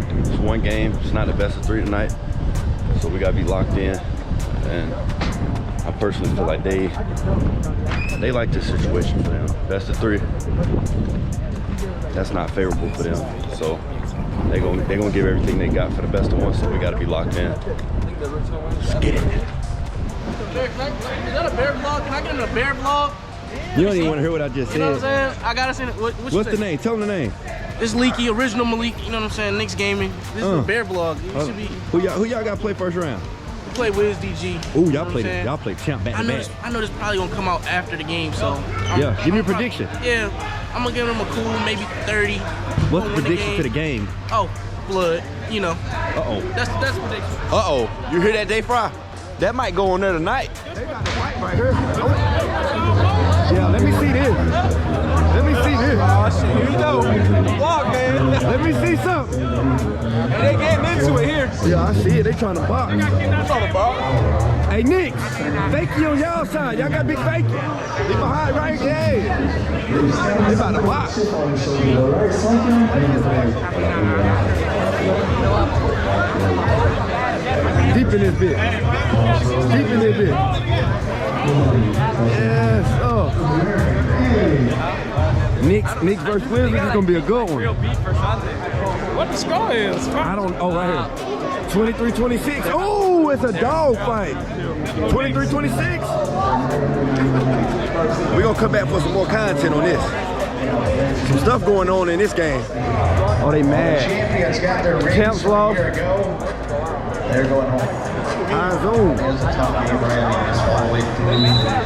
here. It's one game. It's not the best of 3 tonight, so we gotta be locked in. And I personally feel like they like this situation for them. Best of 3. That's not favorable for them. So they're gonna give everything they got for the best of 1. So we gotta be locked in. Let's get it. Is that a bear vlog? Can I get in a bear vlog? You don't even want to hear what I just said. You know what I'm saying? I gotta say it. What's the name? Tell them the name. It's Leaky, original Malik. You know what I'm saying? Knicks gaming. This is a bear vlog. It should be. Who y'all got to play first round? We play Wiz DG. Ooh, y'all played champ back to back. I know this probably gonna come out after the game, so. Yeah, give me a prediction. Yeah, I'm gonna give them a cool maybe 30. What's the prediction to the game? Oh, blood. You know. Uh-oh. That's prediction. Uh-oh. You hear that, Day Fry? That might go on there tonight. They got the fight right here. Yeah, let me see this. Let me see this. Oh shit, here you go. Walk, man. Let me see something. And they getting into it here. Yeah, I see it. They trying to box. That's on the ball. Hey, Nick, fakey on y'all side. Y'all got big fakey. They behind right here. They about to box. Deep in this bit. Deep in this bit. Yes. Oh. Knicks versus Wizards is gonna be a good one. What the score is? I don't. Oh, right here. 23-26. Oh, it's a dog fight. 23-26. We're gonna come back for some more content on this. Some stuff going on in this game. Oh, they mad. Champions got their rings Champs lost. a year ago. They're going home. High zone. It was a tough game for him this all the way through.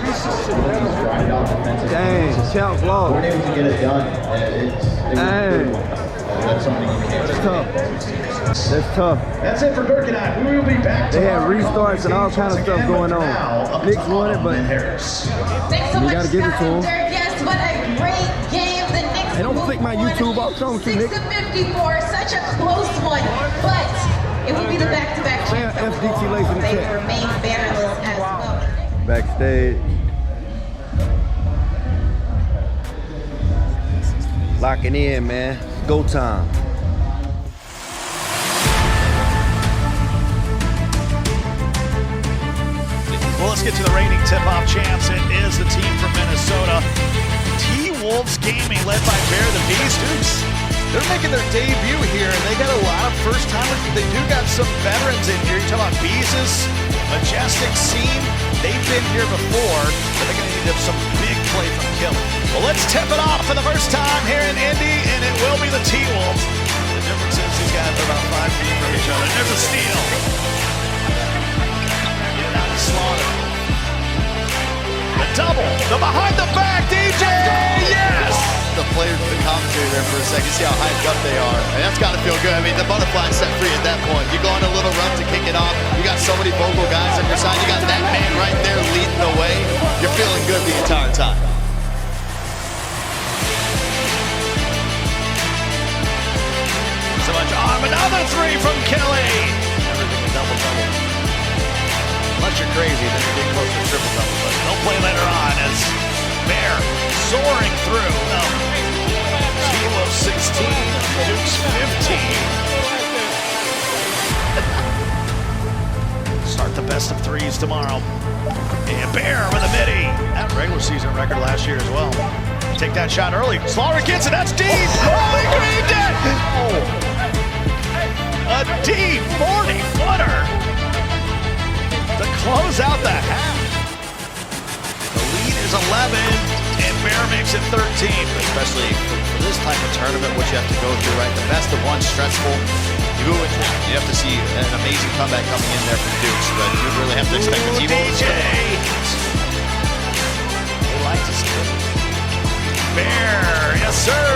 He's dried out defensive. Dang, Champs lost. We're able to get it done. Dang. That's something you can't That's tough. That's tough. That's it for Dirk and I. We will be back. They had restarts and all kind of stuff going on. Knicks won it, but Harris. Thanks so you much, gotta give it to them. Yes, what a great game. The Knicks Hey, don't flick my YouTube off. Show them, 6 Nick. to 54, such a close one, but it will be the back-to-back champs that will go FDT lace in on. the They check. remain bannerless as well. Backstage. Locking in, man. It's go time. Well, let's get to the reigning tip-off champs. It is the team from Minnesota. T-Wolves Gaming, led by BEARDABEAST. Dudes, they're making their debut here, and they got a lot of first-timers, but they do got some veterans in here. You're talking about Beezus, Majestic, Scene. They've been here before, but they're going to need some big play from Killy. Well, let's tip it off for the first time here in Indy, and it will be the T-Wolves. The difference is these guys are about 5 feet from each other. There's a steal. Slaughter. The double, the behind the back, DJ, yes! The players, the commentator there for a second, see how hyped up they are. And that's got to feel good. I mean, the butterfly set free at that point. You go on a little run to kick it off. You got so many vocal guys on your side. You got that man right there leading the way. You're feeling good the entire time. So much arm, another 3 from Kelly. Everything a double-double. Unless you're crazy, then you're getting close to triple-double. But they'll play later on as Bear soaring through. No. T-Wolves 16, Dukes 15. Start the best of 3s tomorrow. And Bear with a midi. That regular season record last year as well. Take that shot early. Slaughter gets it. That's deep. Holy grieved it. A deep 40-footer to close out the half. The lead is 11, and Bear makes it 13. Especially for this type of tournament, what you have to go through, right? The best of one, stressful. You have to see an amazing comeback coming in there from Dukes, but you really have to expect the team. DJ. They like to see it. Bear, yes sir.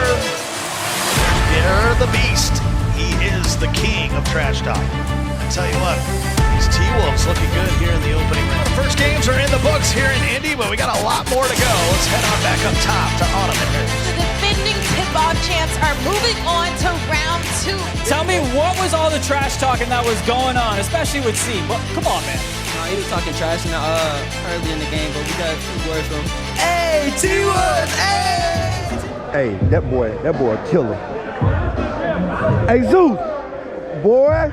There's BEARDABEAST. He is the king of trash talk. I tell you what, these T-Wolves looking good here in the opening round. The first games are in the books here in Indy, but we got a lot more to go. Let's head on back up top to Autumn and Harris. The defending tip-off champs are moving on to round 2. Tell me, what was all the trash talking that was going on, especially with C? Come on, man. He was talking trash early in the game, but we got 2 words from him. Hey, T-Wolves, hey! Hey, that boy a killer. Hey, Zeus, boy.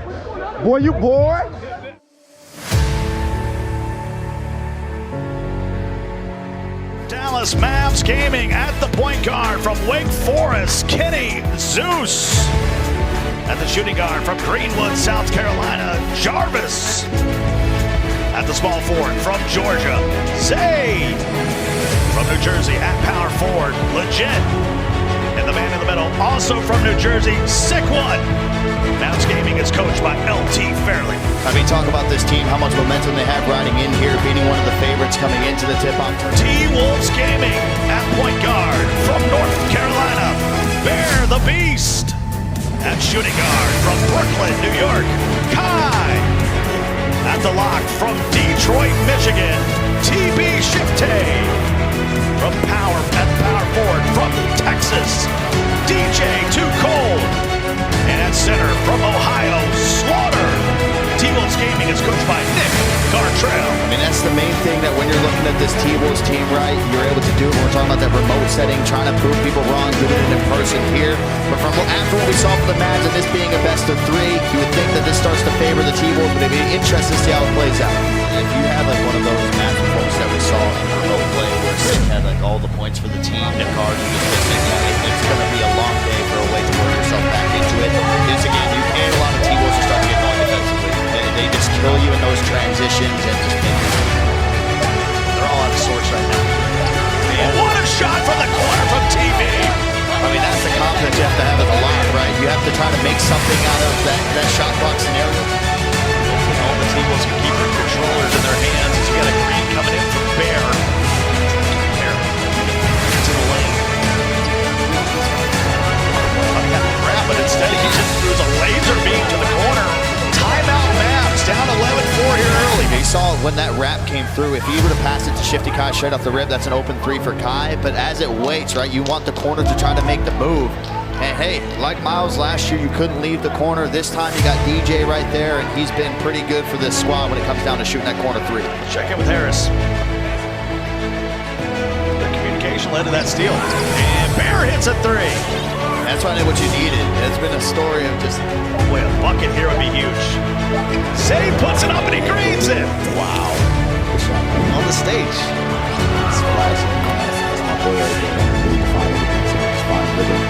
Boy, you boy. Dallas Mavs gaming at the point guard from Wake Forest, Kenny Zeus. At the shooting guard from Greenwood, South Carolina, Jarvis. At the small forward from Georgia, Zay. From New Jersey at power forward, Legit. And the man in the middle, also from New Jersey, Sick One. Mavs gaming is coached by LT Fairley. I mean, talk about this team, how much momentum they have riding in here, beating one of the favorites coming into the tip-off. T-Wolves gaming at point guard from North Carolina, BEARDABEAST. At shooting guard from Brooklyn, New York, Kai. At the lock from Detroit, Michigan, TB Shifte. From power forward from Texas, DJ Too Cold. And at center from Ohio, Slaughter. T-Wolves gaming is coached by Nick Gartrell. I mean, that's the main thing that when you're looking at this T-Wolves team, right, you're able to do when we're talking about that remote setting, trying to prove people wrong, doing it in person here. But from after what we saw for the Mavs and this being a best of three, you would think that this starts to favor the T-Wolves, but it'd be interesting to see how it plays out. If you had like one of those match folks that we saw in remote play where Sick had like all the points for the team, the cards are just missing, it's going to be a long day for a way to work yourself back into it. It's again, you and a lot of T-Wolves will start getting going defensively. They just kill you in those transitions and just they're all out of sorts right now. And what a shot from the corner from TV. I mean, that's the confidence you have to have in the line, right? You have to try to make something out of that shot clock scenario. All the T-Wolves can keep their controllers in their hands as you got a green coming in from Bear. Bear to the lane. Grab, but instead he just throws a laser beam to the corner. Timeout Mavs, down 11-4 here early. You saw when that wrap came through, if he would have passed it to Shifty Kai straight off the rib, that's an open three for Kai. But as it waits, right, you want the corner to try to make the move. And hey, like Miles last year, you couldn't leave the corner. This time you got DJ right there, and he's been pretty good for this squad when it comes down to shooting that corner three. Check in with Harris. The communication led to that steal. And Bear hits a three. That's probably what you needed. It's been a story of just... Boy, a bucket here would be huge. Zay puts it up and he greens it. Wow. On the stage. That's my boy right there. Really fine. It's fine with him.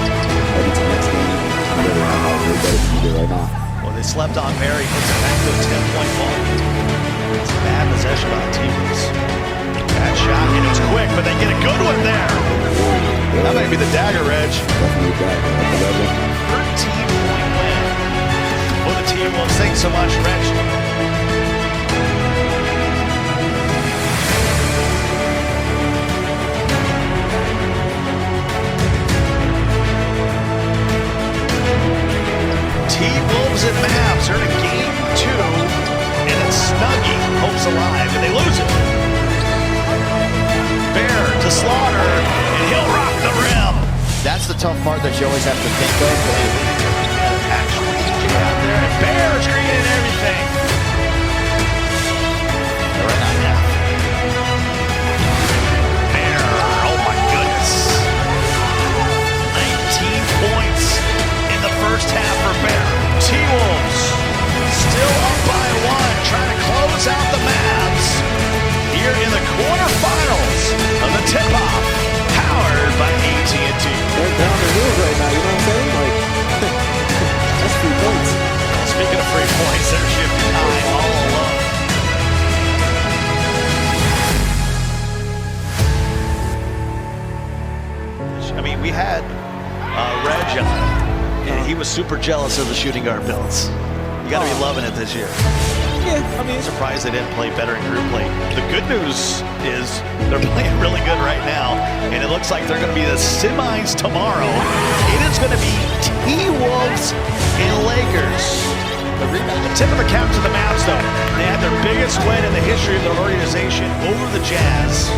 Heading to next game. I'm ready right now. Way better than he did right now. Well, they slept on Barry. Puts it back to a 10-point ball. It's a bad possession by the T-Wolves. Bad shot, and it's quick, but they get a good one there. That might be the dagger, Reg. Definitely dagger. 13-point win for the T-Wolves. Thanks so much, Reg. T-Wolves and Mavs are in game 2, and it's Snuggie, hopes alive, and they lose it. Bear to Slaughter, and he'll rock the rim. That's the tough part that you always have to think of. Actually, DJ out there, and Bear's creating everything. Right now, yeah. Bear, oh my goodness. 19 points in the first half for Bear. T-Wolves still up by 1, trying to close out the Mavs here in the quarterfinals of the tip-off, powered by AT&T. They're down the hills right now, you know what I'm saying? Like, that's 3 points. Well, speaking of 3 points, they're shifting high all alone. I mean, we had Reg on, and he was super jealous of the shooting guard builds. You got to be loving it this year. Yeah, I mean, I'm surprised they didn't play better in group play. The good news is they're playing really good right now, and it looks like they're going to be the semis tomorrow. It is going to be T-Wolves and Lakers. The tip of the cap to the Mavs, though. They had their biggest win in the history of their organization over the Jazz,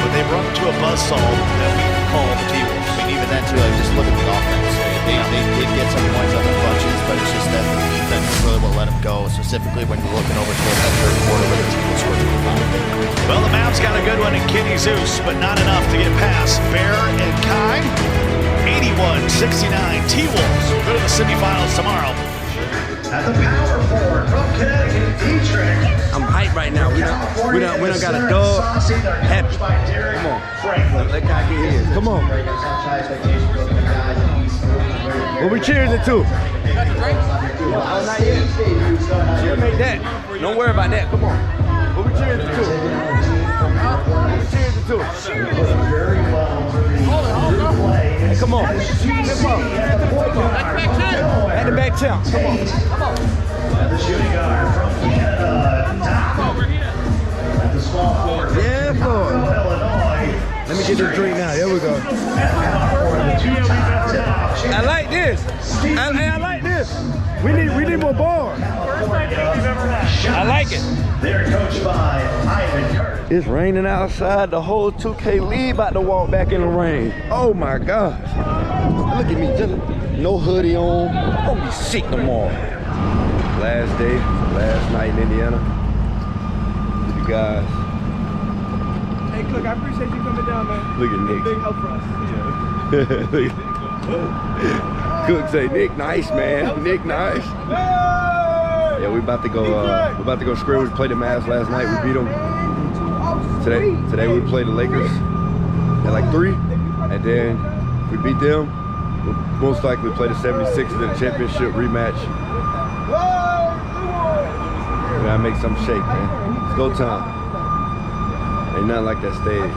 but they've run to a buzzsaw that we call the T-Wolves. I mean, even then, too, like, just look at the offense. They did get some points on the bunches, but it's just that the defense is really what let them go, specifically when you're looking over toward that third quarter where the team will score 25. Well, the Mavs got a good one in Kenny Zeus, but not enough to get past Bear and Kai. 81-69 T-Wolves go to the semifinals tomorrow. At the power forward from Connecticut, Dietrich. I'm hyped right now. We done got a dub. Happy. Come on. Let guy get his. Come on. What we cheering to? She'll make that. Don't worry about that. Come on. What we cheering to? What we cheering to? Hey, come on. At the back tip. Come on. Come on. The shooting guard from Canada, at the small forward from Chicago, Illinois. Let me get this drink now. There we go. I like this. I like this. We need more bars. I like it. They're coached by Ivan Curtis. It's raining outside. The whole 2K League about to walk back in the rain. Oh my gosh. Look at me. Just no hoodie on. I'm gonna be sick tomorrow. Last day, last night in Indiana. You guys. Hey, Cook, I appreciate you coming down, man. Look at Nick. Big help for us. Cook say, Nick nice, man. Nick nice. Yeah, we about to go square. We played the Mavs last night. We beat them. Today we play the Lakers at like 3, and then we beat them. We'll most likely play the 76ers in the championship rematch. We gotta make something shake, man. It's go time. Ain't nothing like that stage.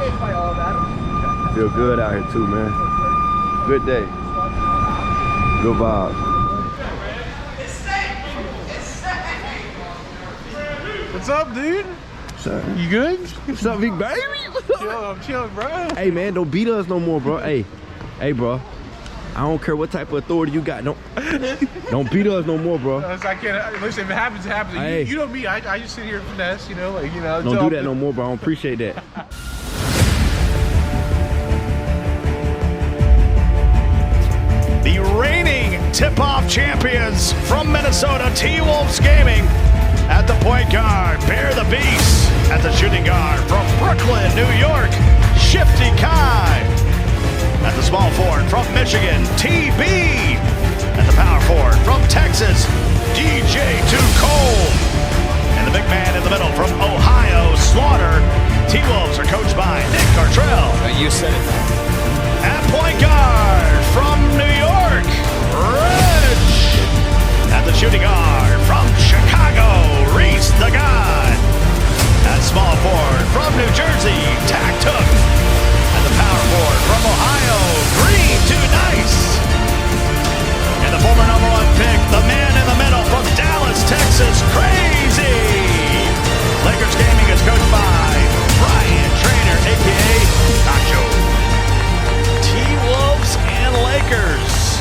Feel good out here too, man. Good day. Good vibe. What's up, dude? Sir. You good? What's up, big baby? I'm chilling, bro. Hey, man, don't beat us no more, bro. Hey, bro. I don't care what type of authority you got. Don't beat us no more, bro. I can't. Listen, if it happens, it happens. Hey. You know me. I just sit here and finesse. You know, like Don't do that no more, bro. I don't appreciate that. The reigning tip-off champions from Minnesota, T-Wolves Gaming. At the point guard, Bear the Beast. At the shooting guard from Brooklyn, New York, Shifty Kai. At the small forward from Michigan, TB. At the power forward from Texas, DJ2 Cole. And the big man in the middle from Ohio, Slaughter. T-Wolves are coached by Nick Gartrell. You said it. At point guard from New York, Reg. At the shooting guard from Chicago, Reese the God. At small forward from New Jersey, Tak Took. At the power forward from Ohio, Green Too Nice. And the former #1 pick, the man in the middle from Dallas, Texas, Crazy. Lakers Gaming is coached by Brian Trainer, a.k.a. Nacho. T-Wolves and Lakers.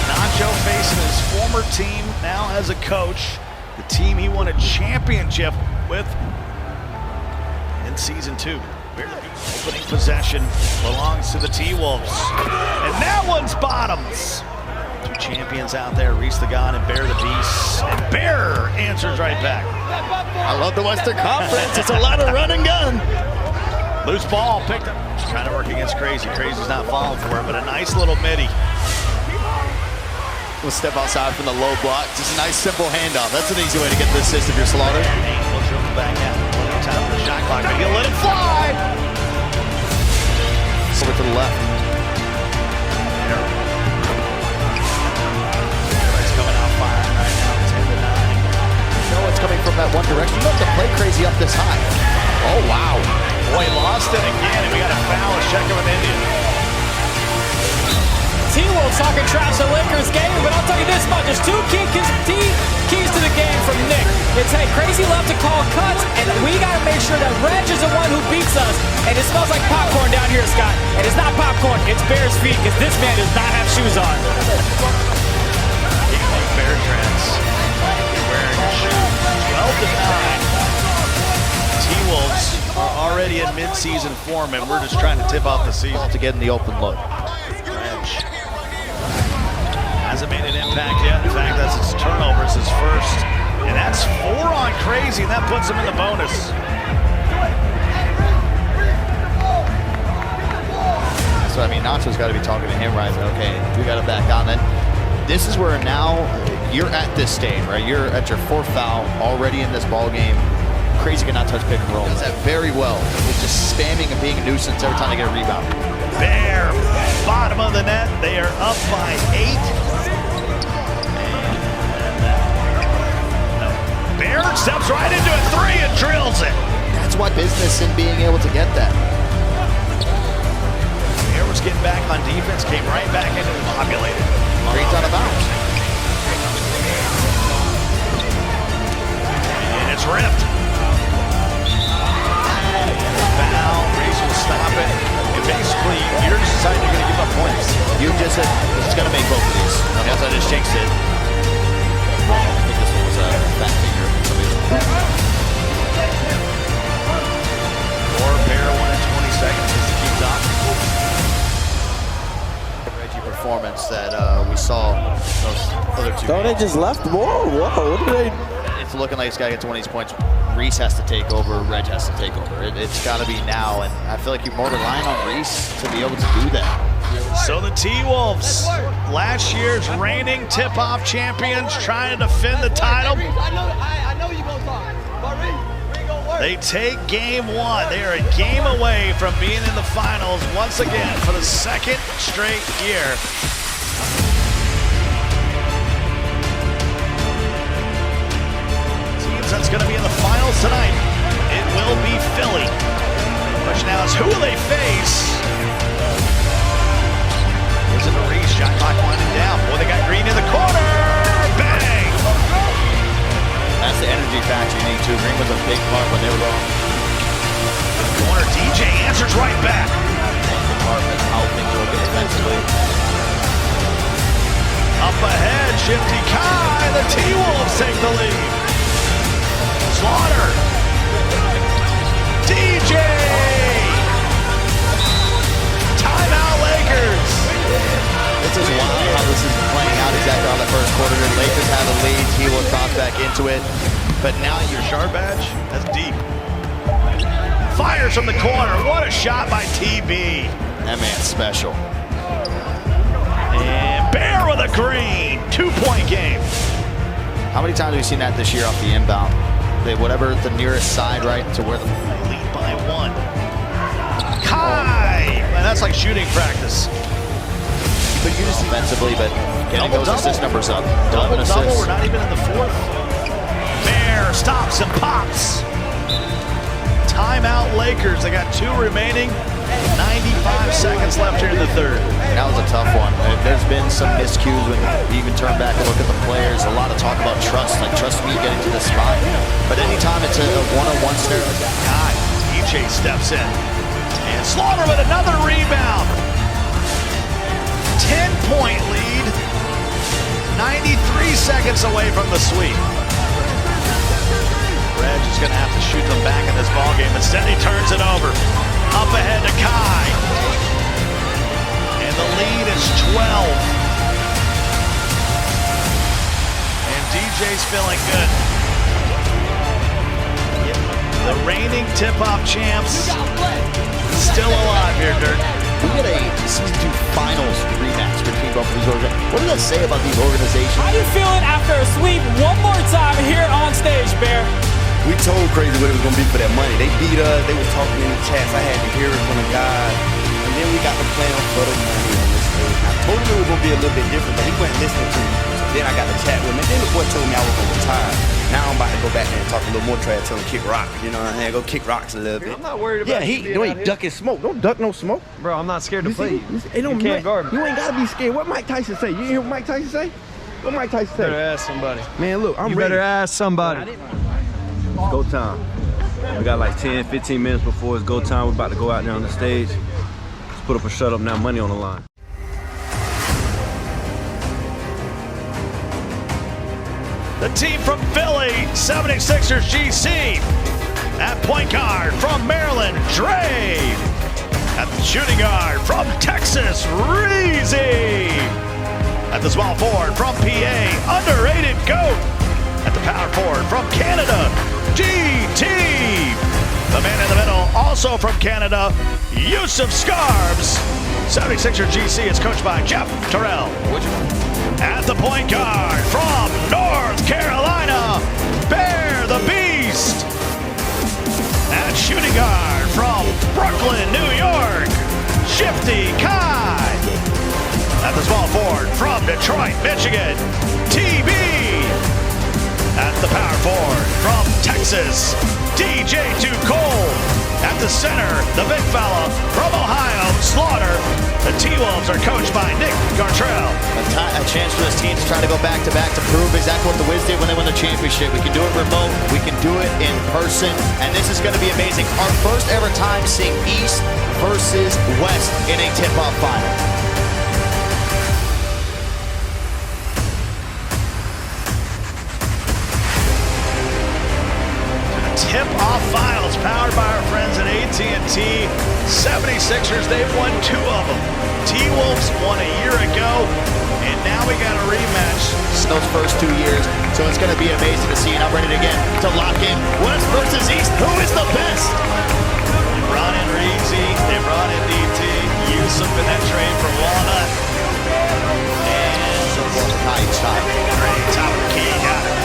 Nacho facing his former team now as a coach. The team he won a championship with in season 2. Opening possession belongs to the T-Wolves. And that one's bottoms. 2 champions out there, Reese the God and Bear the Beast. And Bear answers right back. I love the Western Conference. It's a lot of run and gun. Loose ball picked up. Trying to work against Crazy. Crazy's not falling for it, but a nice little midi. We'll step outside from the low block. Just a nice, simple handoff. That's an easy way to get the assist if you're Slaughter. We'll drill him back out. Time for the shot clock, but he'll let it fly. Over to the left. Everybody's coming out firing right now. 10-9. You know what's coming from that one direction. You don't have to play Crazy up this high. Oh, wow. Boy, lost it again, and we got a foul. Let's check it with Indian. T-Wolves talking trash to Lakers game, but I'll tell you this much, there's 2 keys to the game from Nick. It's, hey, Crazy love to call cuts, and we got to make sure that Reg is the one who beats us, and it smells like popcorn down here, Scott. And it's not popcorn, it's Bear's feet, because this man does not have shoes on. Can't make Bear trends. Wearing your shoes. 12-9. T-Wolves are already in mid-season form, and we're just trying to tip off the season to get in the open look. Hasn't made an impact yet. In fact, that's his turnovers, his first. And that's 4 on Crazy, and that puts him in the bonus. So what I mean. Nacho's got to be talking to him, right? Okay, we got to back on. Then this is where now you're at this stage, right? You're at your 4th foul already in this ball game. Crazy cannot touch pick and roll. Does that very well. It's just spamming and being a nuisance every time they get a rebound. Bear, bottom of the net. They are up by 8. Bear steps right into a 3 and drills it. That's why business in being able to get that. Bear was getting back on defense, came right back into the populated. Great out of bounds. And it's ripped. Foul, Reese will stop it. And basically, you're deciding you're going to give up points. You just said it's going to make both of these. Yes, I just jinxed it. I think this one was a fat finger. Or Bear 1 in 20 seconds as he keeps on. Reggie performance that we saw those other two. Oh, they just left. Whoa, what did they? It's looking like it's got to get to 1 of these points. Reese has to take over, Reg has to take over. It's got to be now, and I feel like you're more relying on Reese to be able to do that. So the T-Wolves, last year's reigning tip-off champions, trying to defend the title. I know you're going to talk. But Reese going to work. They take game 1. They are a game away from being in the finals once again for the 2nd straight year. That's going to be in the finals tonight. It will be Philly. Question now is who will they face? Is it Reese? Shot clock winding down. Boy, they got Green in the corner. Bang! That's the energy factor you need too. Green was a big part when they were going. Corner, DJ answers right back. Department, how things look defensively. Up ahead, Shifty Kai. The T-Wolves take the lead. Slaughter. DJ. Timeout Lakers. It's just wild how this is playing out exactly on the first quarter. The Lakers have a lead. T-Wolves cross back into it. But now your Shard badge, that's deep. Fires from the corner. What a shot by TB. That man's special. And Bear with a green. 2-point game. How many times have we seen that this year off the inbound? Whatever the nearest side, right, to where the lead by 1. Kai! Man, that's like shooting practice. But you just offensively, but getting those assist numbers up. Double. We're not even in the 4th. Bear stops and pops. Timeout Lakers. They got 2 remaining. 95 seconds left here in the 3rd. That was a tough one. There's been some miscues when you even turn back and look at the players. A lot of talk about trust, like trust me getting to this spot. But anytime it's a one-on-one scenario, God, DJ steps in. And Slaughter with another rebound. 10-point lead. 93 seconds away from the sweep. Reg is going to have to shoot them back in this ballgame. Instead, he turns it over. Up ahead to Kai. And the lead is 12. And DJ's feeling good. The reigning tip-off champs still alive here, Dirk. We get a Season 2 Finals rematch between both of these organizations. What does that say about these organizations? How you feeling after a sweep one more time here on stage, Bear? We told Crazy what it was going to be for that money. They beat us. They were talking in the chats. I had to hear it from the guys. And then we got the plan for the money on this stage. I told him it was going to be a little bit different, but he wasn't listening to me. So then I got to chat with him. And then the boy told me I was going to retire. Now I'm about to go back there and talk a little more trash, tell him kick rock. You know what I'm saying? Go kick rocks a little bit. I'm not worried about you ain't ducking smoke. Don't duck no smoke. Bro, I'm not scared to play. You can't guard me. You ain't got to be scared. What Mike Tyson say? You hear what Mike Tyson say? What Mike Tyson say? You better ask somebody. Man, look, I'm ready. You better ask somebody. Go time. We got like 10, 15 minutes before it's go time. We're about to go out there on the stage. Let's put up a shut up now, money on the line. The team from Philly, 76ers GC. At point guard from Maryland, Dre. At the shooting guard from Texas, Reezy. At the small forward from PA, underrated GOAT. At the power forward from Canada, GT. The man in the middle, also from Canada, Yusuf Scarbs. 76er GC is coached by Jeff Terrell. At the point guard from North Carolina, Bear the Beast. At shooting guard from Brooklyn, New York, Shifty Kai. At the small forward from Detroit, Michigan, TB. At the power forward from Texas, DJ2 Cole. At the center, the big fella from Ohio, Slaughter. The T-Wolves are coached by Nick Gartrell. A chance for this team to try to go back-to-back to prove exactly what the Wiz did when they won the championship. We can do it remote, we can do it in person, and this is going to be amazing. Our first ever time seeing East versus West in a tip-off final. Tip-off finals powered by our friends at AT&T. 76ers, they've won 2 of them. T-Wolves won a year ago, and now we got a rematch. Those first 2 years, so it's going to be amazing to see, and I'm ready again to lock in West versus East. Who is the best? They brought in Reezy, they brought in DT, Yusuf in that trade for Walnut. And Dre, top of the key, got it.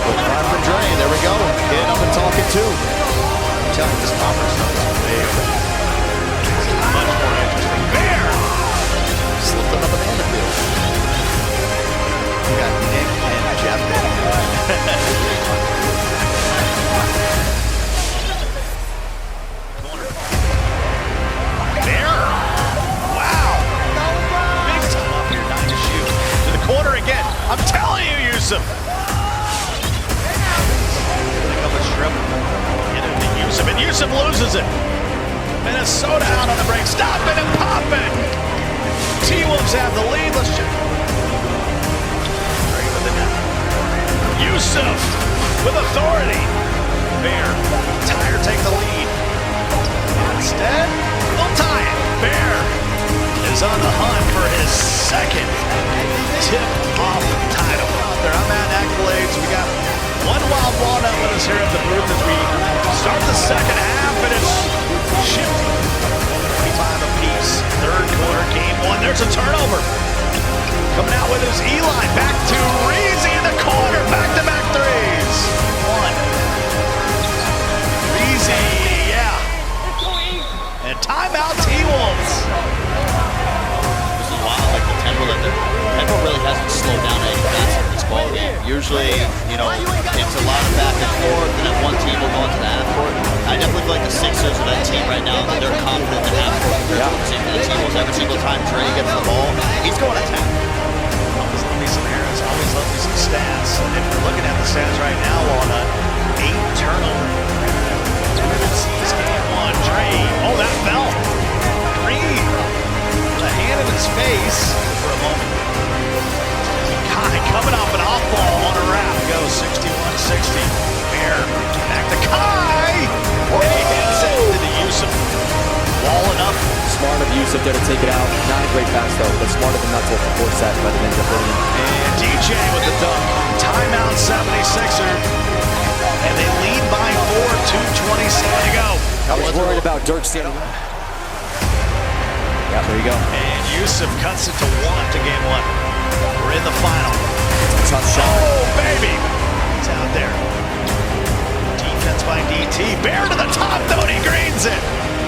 For Dre, there we go. Getting up and talking too. I'm telling you, this conference is much more interesting. Bear! Slipped on the banana field. We got Nick and Jeff. Bear! Wow! Big time up here, not to shoot. To the corner again. I'm telling you, Yusuf. And Yusuf loses it. Minnesota out on the break. Stop it and pop it. T-Wolves have the lead. Let's check. Yusuf with authority. Bear. Tire take the lead. Instead, they'll tie it. Bear is on the hunt for his second tip-off title. Out there, I'm at accolades. We got one wild walnut with us here at the booth as we start the second half, and it's shifting. 25 apiece. Third quarter, game 1. There's a turnover. Coming out with his Eli. Back to Reezy in the corner. Back-to-back threes. 1. Reezy, yeah. And timeout, T-Wolves. This is wild, like the tempo really hasn't slowed down any faster in this ball game. Usually, you know, it's a lot of back and forth, and then one team will go into the half court. I definitely feel like the Sixers are that team right now that they're confident in the half court. The T-Wolves every single time Dre gets the ball, he's going to attack. Always love me some errors, always love me some stats. And if you're looking at the stats right now, Walnut, 8 turnovers. Sees game 1. Dre, oh, that fell. Green, a hand in his face for a moment. Kai coming off an off ball on a wrap. Goes 61-60. Bear back to Kai. And he hits it to the Yusuf. Walling up. Smart of Yusuf there to take it out. Not a great pass though, but smart of him not to force that, but it ends up hitting him. And DJ with the dunk. Timeout 76er. And they lead by 4, 2:27 to go. I was worried about Dirk standing. Yeah, there you go. And Yusuf cuts it to 1 to game 1. We're in the final. Tough shot. Oh, baby. He's out there. Defense by DT. Bear to the top, though, and he greens it.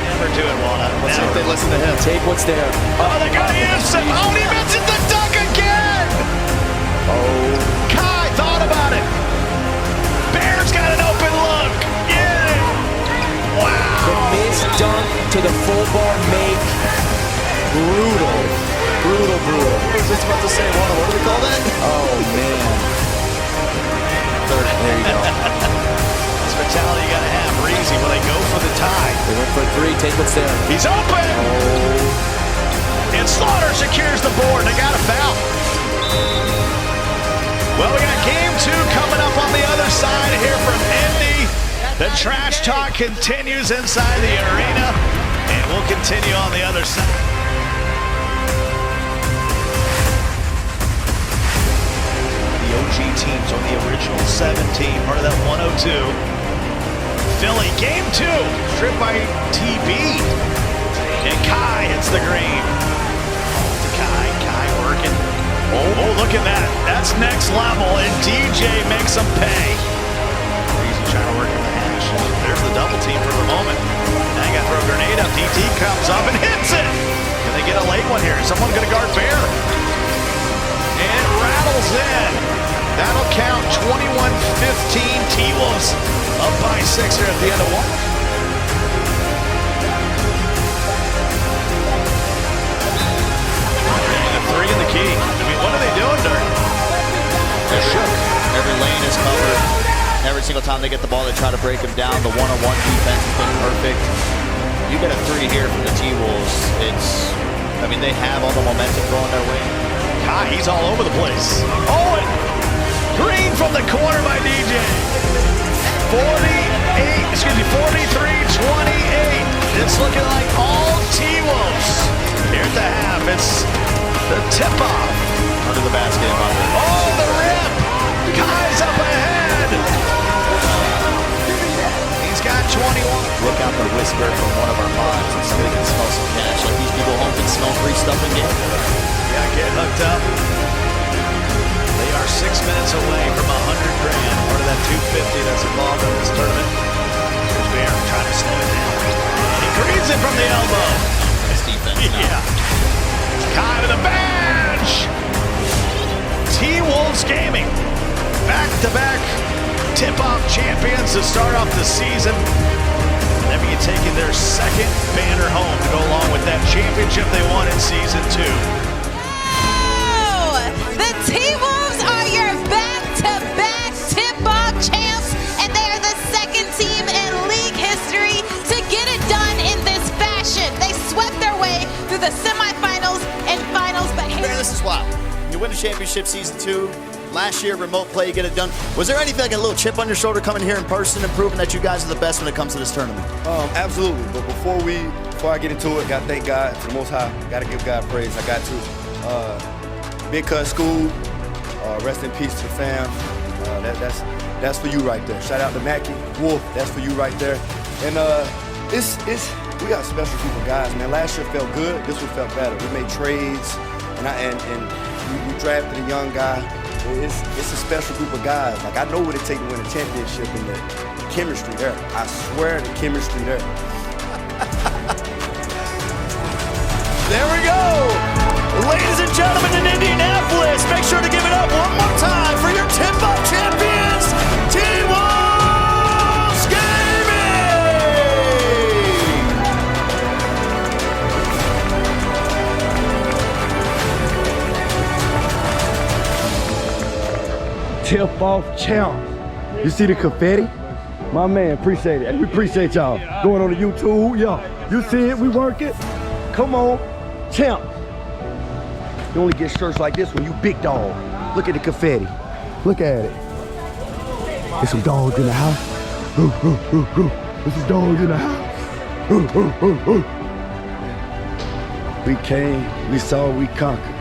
Never do it, Walnut. Let's see if they listen to him. Take what's there. Oh, they got Yusuf. Oh, he misses the dunk again. Oh. Kai thought about it. Bear's got an open look. Yeah. Wow. The missed dunk to the full bar make. Brutal. Brutal. I was just about to say, what do we call that? Oh, man. There you go. That's mentality you got to have. Reezy, will they go for the tie? They went for 3. Take what's there. He's open. Oh. And Slaughter secures the board. They got a foul. Well, we got game 2 coming up on the other side here from Indy. The trash talk continues inside the arena, and we'll continue on the other side. The OG teams on the original 17, part of that 102. Philly, game 2, stripped by TB. And Kai hits the green. Kai working. Oh, look at that. That's next level, and DJ makes him pay. Easy trying to work in the hash. There's the double team for the moment. Now you got to throw a grenade up. DT comes up and hits it. Can they get a late one here? Is someone going to guard Bear? And it rattles in. That'll count 21-15. T-Wolves up by 6 here at the end of one. Three in the key. I mean, what are they doing, Dirk? They're shook. Every lane is covered. Every single time they get the ball, they try to break them down. The one-on-one defense has been perfect. You get a 3 here from the T-Wolves. I mean, they have all the momentum going their way. Kai, he's all over the place. Oh, and green from the corner by DJ. 43-28. It's looking like all T-Wolves. Here at the half, it's the tip-off. Under the basket. Oh, the rip! Kai's up ahead! He's got 21. Look out the whisper from one of our mods, and somebody can smell some cash. Like these people home can smell free stuff in game. Yeah, get hooked up. They are 6 minutes away from $100 grand, part of that 250 that's involved in this tournament. Here's Bear trying to slow it down. He greens it from the elbow. Nice defense. Yeah. Kai with a badge. T-Wolves Gaming, back-to-back tip-off champions to start off the season. They'll be taking their second banner home to go along with that championship they won in season 2. Oh, the T-Wolves are your back-to-back tip-off champs, and they are the second team in league history to get it done in this fashion. They swept their way through the semifinals and finals, but here... This is wild. You win the championship season 2. Last year, remote play, you get it done. Was there anything like a little chip on your shoulder coming here in person and proving that you guys are the best when it comes to this tournament? Absolutely. But before I get into it, gotta thank God for the Most High. Gotta give God praise. I got to. Big Cut School. Rest in peace to the fam. That's for you right there. Shout out to Mackie Wolf. That's for you right there. And we got a special group of guys, man. Last year felt good. This one felt better. We made trades, and we drafted a young guy. It's a special group of guys. Like, I know what it takes to win a championship, and the chemistry there. I swear the chemistry there. There we go. Ladies and gentlemen in Indianapolis, make sure to give it up one more time for your tip-off champions, T-Wolves Gaming! Tip-off champ. You see the confetti? My man, appreciate it. We appreciate y'all going on the YouTube. Yeah, you see it, we work it. Come on, champ. You only get shirts like this when you big dog. Look at the confetti. Look at it. There's some dogs in the house. There's some dogs in the house. We came, we saw, we conquered.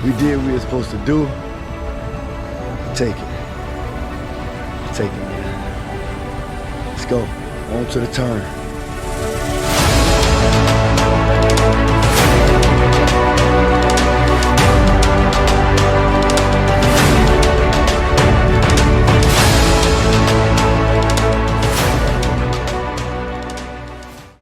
We did what we were supposed to do. Take it. Take it, man. Let's go. On to the turn.